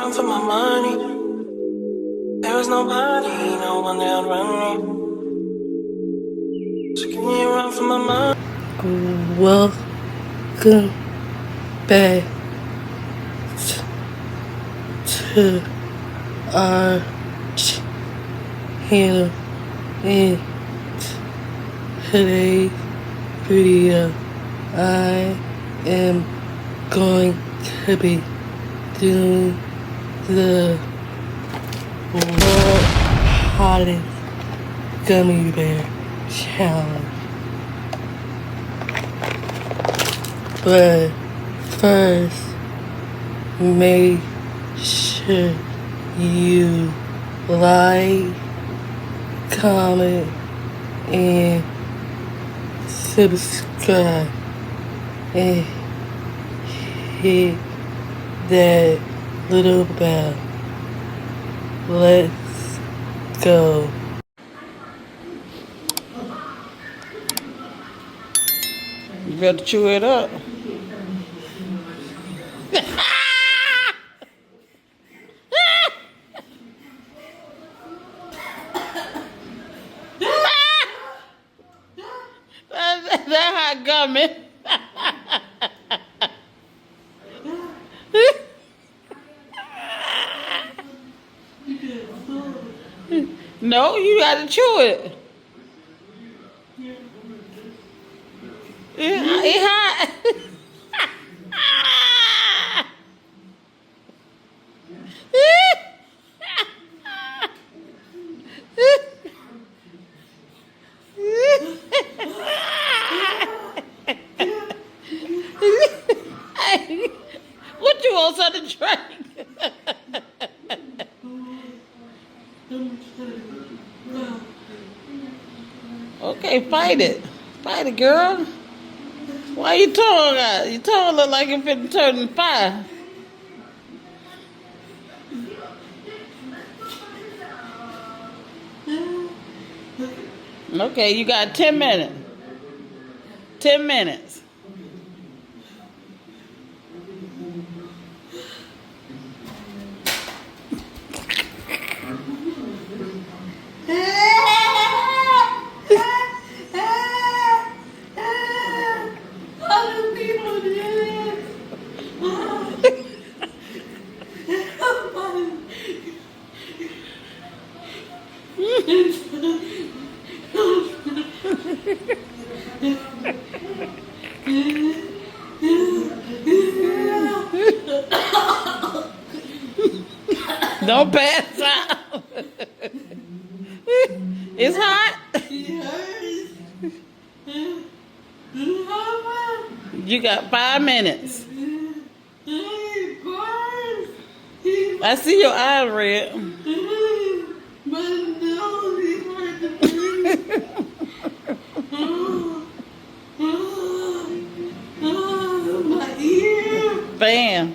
run for my money. There was nobody, no one that would run me. So give me a run for my money. Welcome back to our channel. In today's video, I am going to be doing the world's hottest gummy bear challenge. But first, make sure you like, comment, and subscribe, and hit that little bell. Let's go. You better chew it up. That hot gummy. No, you gotta chew it. It's hot. What you want something to drink? Okay, fight it. Fight it, girl. Why you tongue out? Your tongue look like it's been turning fire. Okay, you got 10 minutes. 10 minutes. Don't pass out. It's hot. You got 5 minutes. I see your eye red. My ear. Bam.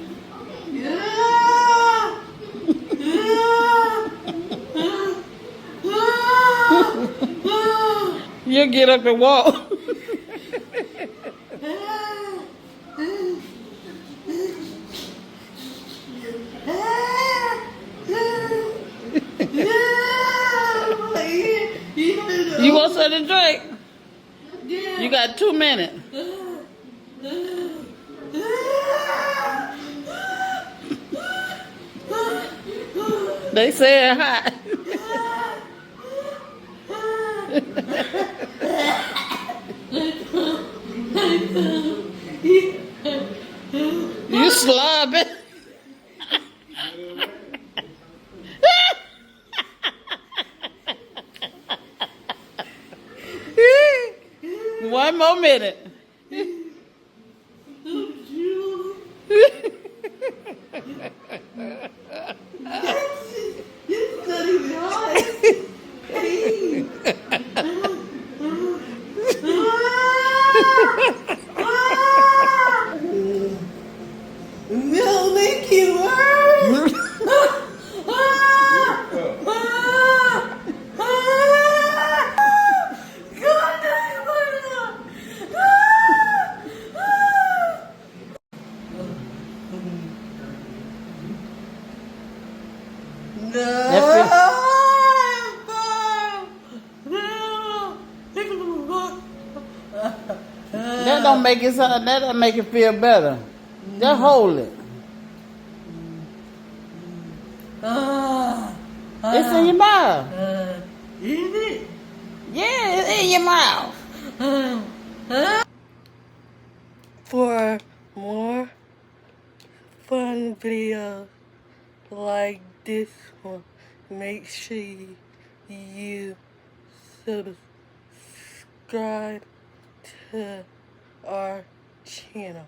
You get up and walk. You want something to drink? You got 2 minutes. They say it's hot. You slobbing. One more minute. It's not even hot. No, make it worse. That don't make it sound. That don't make it feel better. Just hold it. It's in your mouth. Eat it. Yeah, it's in your mouth. For more fun videos like this one, make sure you subscribe to our channel.